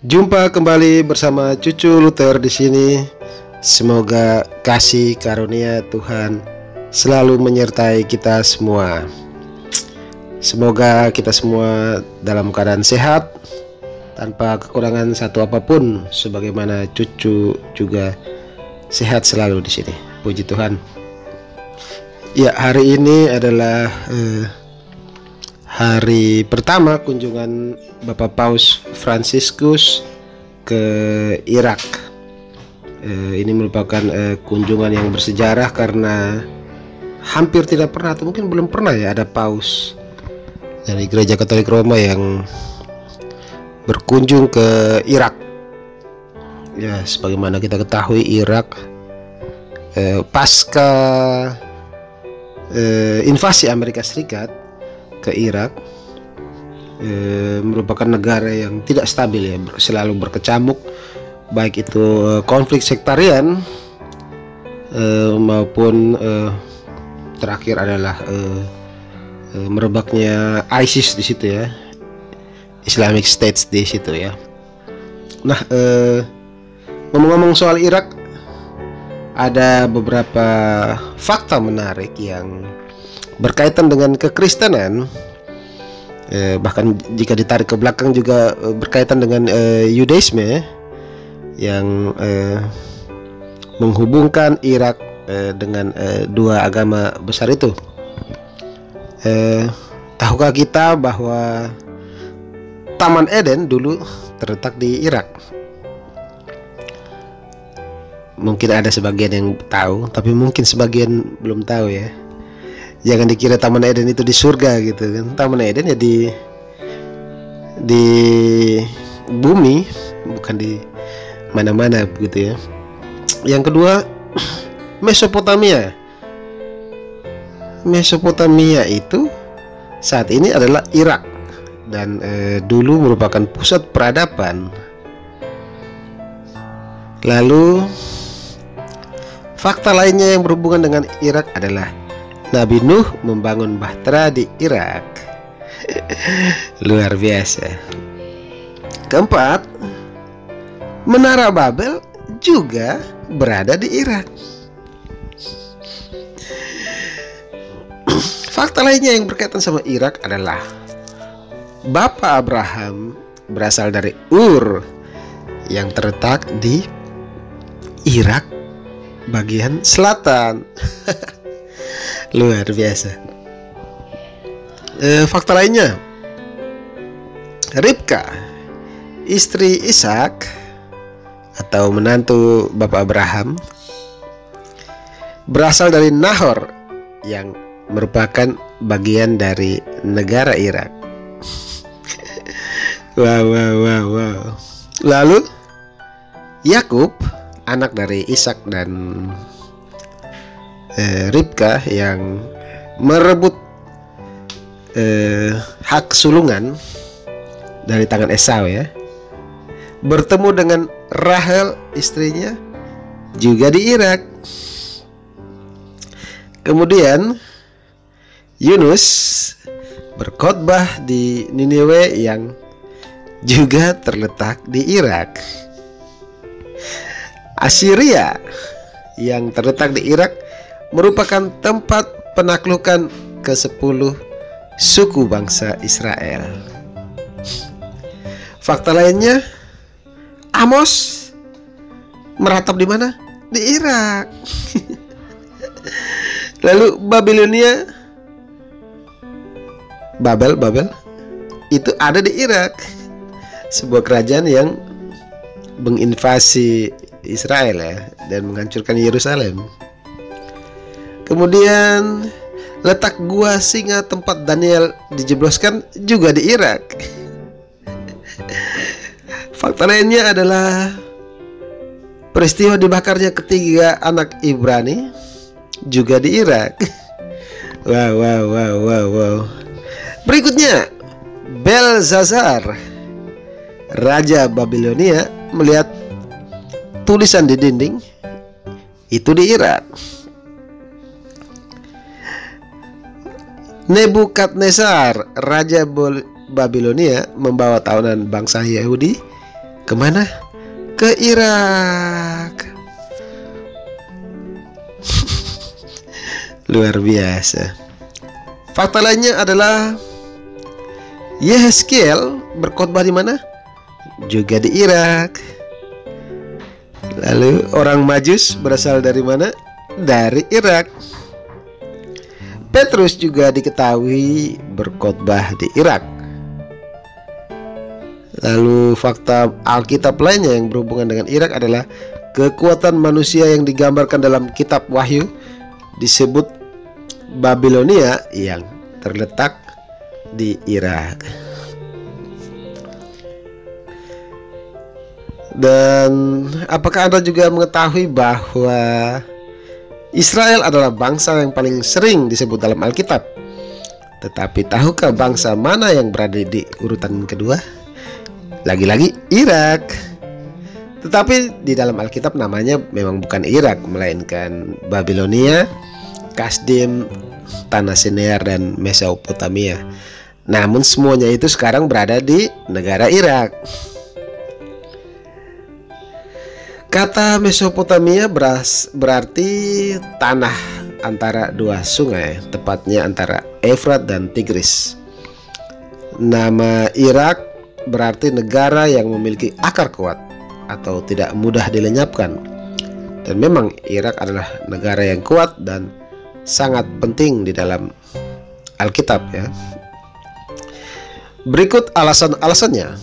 Jumpa kembali bersama Cucu Luther di sini. Semoga kasih karunia Tuhan selalu menyertai kita semua. Semoga kita semua dalam keadaan sehat, tanpa kekurangan satu apapun, sebagaimana Cucu juga sehat selalu di sini. Puji Tuhan. Ya, hari ini adalah hari pertama kunjungan Bapak Paus Fransiskus ke Irak. Ini merupakan kunjungan yang bersejarah karena hampir tidak pernah, atau mungkin belum pernah ya, ada paus dari Gereja Katolik Roma yang berkunjung ke Irak. Ya, sebagaimana kita ketahui, Irak pasca invasi Amerika Serikat ke Irak merupakan negara yang tidak stabil ya, selalu berkecamuk, baik itu konflik sektarian maupun terakhir adalah merebaknya ISIS di situ ya, Islamic State di situ ya. Nah, ngomong-ngomong soal Irak, ada beberapa fakta menarik yang berkaitan dengan kekristenan, bahkan jika ditarik ke belakang juga berkaitan dengan Yudaisme yang menghubungkan Irak dengan dua agama besar itu. Tahukah kita bahwa Taman Eden dulu terletak di Irak? Mungkin ada sebagian yang tahu, tapi mungkin sebagian belum tahu ya. Jangan dikira Taman Eden itu di surga gitu kan. Taman Eden ya di bumi, bukan di mana-mana begitu ya. Yang kedua, Mesopotamia. Mesopotamia itu saat ini adalah Irak dan dulu merupakan pusat peradaban. Lalu fakta lainnya yang berhubungan dengan Irak adalah Nabi Nuh membangun bahtera di Irak. Luar biasa. Keempat, Menara Babel juga berada di Irak. Fakta lainnya yang berkaitan sama Irak adalah Bapak Abraham berasal dari Ur yang terletak di Irak bagian selatan. Luar biasa. Fakta lainnya, Ribka, istri Ishak atau menantu Bapak Abraham, berasal dari Nahor yang merupakan bagian dari negara Irak. Wow. Lalu Yakub, anak dari Ishak dan Ribka yang merebut hak sulungan dari tangan Esau ya, bertemu dengan Rahel istrinya juga di Irak. Kemudian Yunus berkhotbah di Niniwe yang juga terletak di Irak. Assyria yang terletak di Irak merupakan tempat penaklukan ke-10 suku bangsa Israel. Fakta lainnya, Amos meratap di mana? Di Irak. Lalu Babilonia, Babel itu ada di Irak, sebuah kerajaan yang menginvasi Israel ya, dan menghancurkan Yerusalem. Kemudian letak gua singa tempat Daniel dijebloskan juga di Irak. Fakta lainnya adalah peristiwa dibakarnya ketiga anak Ibrani juga di Irak. Wow. Berikutnya, Belzazar, raja Babilonia, melihat tulisan di dinding itu di Irak. Nebukadnezar, raja Babilonia, membawa tawanan bangsa Yahudi Kemana? Ke Irak. Luar biasa. Fakta lainnya adalah Yehezkiel berkhotbah di mana? Juga di Irak. Lalu orang Majus berasal dari mana? Dari Irak. Petrus juga diketahui berkhotbah di Irak. Lalu fakta Alkitab lainnya yang berhubungan dengan Irak adalah kekuatan manusia yang digambarkan dalam kitab Wahyu disebut Babilonia yang terletak di Irak. Dan apakah Anda juga mengetahui bahwa Israel adalah bangsa yang paling sering disebut dalam Alkitab? Tetapi tahukah bangsa mana yang berada di urutan kedua? Lagi-lagi Irak. Tetapi di dalam Alkitab namanya memang bukan Irak, melainkan Babilonia, Kasdim, Tanah Sinear, dan Mesopotamia. Namun semuanya itu sekarang berada di negara Irak. Kata Mesopotamia berarti tanah antara dua sungai, tepatnya antara Efrat dan Tigris. Nama Irak berarti negara yang memiliki akar kuat atau tidak mudah dilenyapkan. Dan memang Irak adalah negara yang kuat dan sangat penting di dalam Alkitab ya. Berikut alasan-alasannya.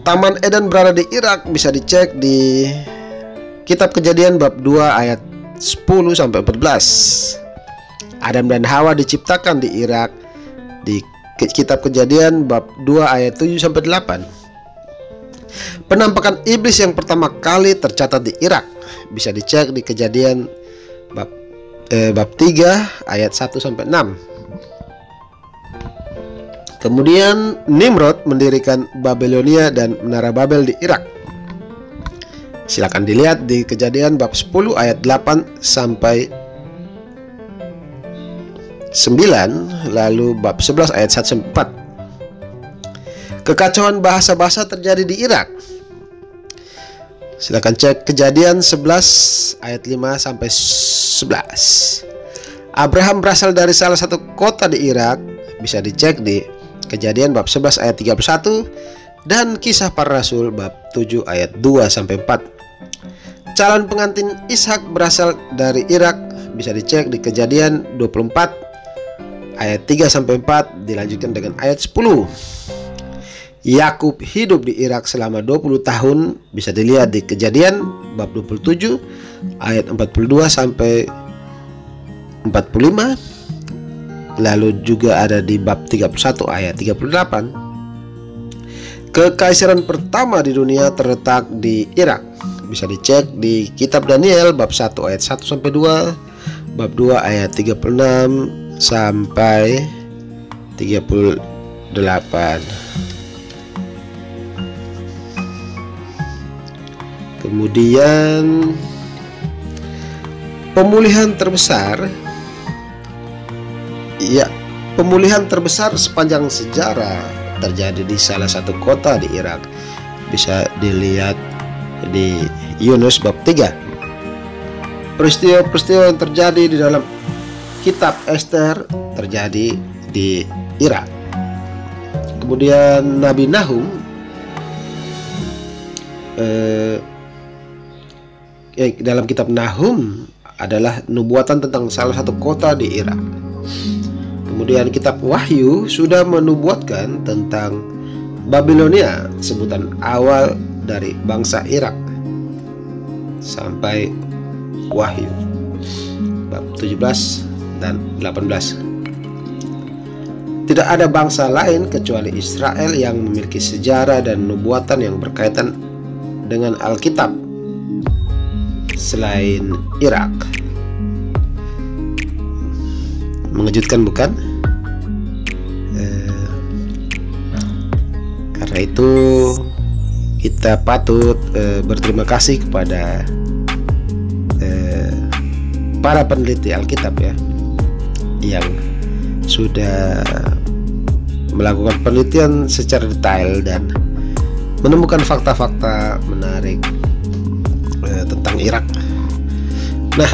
Taman Eden berada di Irak bisa dicek di Kitab Kejadian bab 2 ayat 10 sampai 14. Adam dan Hawa diciptakan di Irak di Kitab Kejadian bab 2 ayat 7 sampai 8. Penampakan iblis yang pertama kali tercatat di Irak bisa dicek di Kejadian bab 3 ayat 1 sampai 6. Kemudian Nimrod mendirikan Babilonia dan Menara Babel di Irak. Silakan dilihat di Kejadian bab 10 ayat 8 sampai 9, lalu bab 11 ayat 1 sampai 4. Kekacauan bahasa-bahasa terjadi di Irak. Silakan cek Kejadian 11 ayat 5 sampai 11. Abraham berasal dari salah satu kota di Irak, bisa dicek di Kejadian bab 11 ayat 31 dan Kisah Para Rasul bab 7 ayat 2 sampai 4. Calon pengantin Ishak berasal dari Irak, bisa dicek di Kejadian 24 ayat 3 sampai 4, dilanjutkan dengan ayat 10. Yakub hidup di Irak selama 20 tahun, bisa dilihat di Kejadian bab 27 ayat 42 sampai 45. Lalu juga ada di bab 31 ayat 38. Kekaisaran pertama di dunia terletak di Irak, bisa dicek di Kitab Daniel bab 1 ayat 1 sampai 2, bab 2 ayat 36 sampai 38. Kemudian pemulihan terbesar sepanjang sejarah terjadi di salah satu kota di Irak. Bisa dilihat di Yunus bab 3. Peristiwa-peristiwa yang terjadi di dalam Kitab Ester terjadi di Irak. Kemudian Nabi Nahum dalam kitab Nahum adalah nubuatan tentang salah satu kota di Irak. Kemudian kitab Wahyu sudah menubuatkan tentang Babilonia, sebutan awal dari bangsa Irak, sampai Wahyu bab 17 dan 18. Tidak ada bangsa lain kecuali Israel yang memiliki sejarah dan nubuatan yang berkaitan dengan Alkitab selain Irak. Mengejutkan bukan? Karena itu kita patut berterima kasih kepada para peneliti Alkitab ya, yang sudah melakukan penelitian secara detail dan menemukan fakta-fakta menarik tentang Irak. Nah,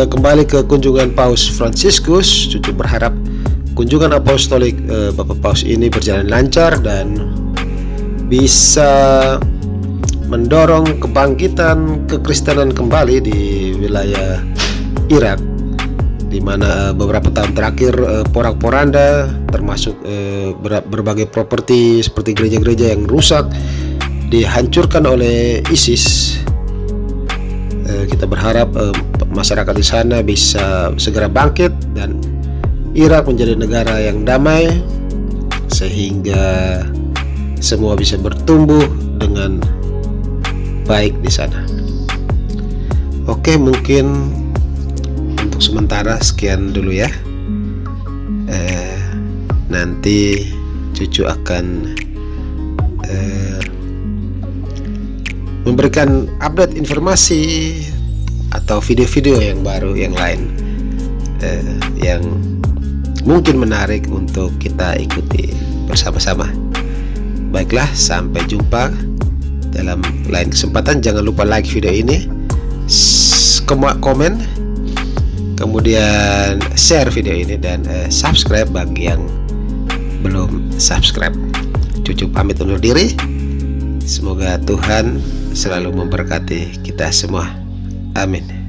kembali ke kunjungan Paus Fransiskus, Cucu berharap kunjungan apostolik Bapak Paus ini berjalan lancar dan bisa mendorong kebangkitan kekristenan kembali di wilayah Irak, di mana beberapa tahun terakhir porak-poranda, termasuk berbagai properti seperti gereja-gereja yang rusak dihancurkan oleh ISIS. Kita berharap masyarakat di sana bisa segera bangkit dan Irak menjadi negara yang damai, sehingga semua bisa bertumbuh dengan baik di sana. Oke, mungkin untuk sementara sekian dulu ya. Nanti Cucu akan memberikan update informasi atau video-video yang baru yang lain yang mungkin menarik untuk kita ikuti bersama-sama. Baiklah, sampai jumpa dalam lain kesempatan. Jangan lupa like video ini, komen, kemudian share video ini, dan subscribe bagi yang belum subscribe. Cucu pamit undur diri. Semoga Tuhan selalu memberkati kita semua. Amin.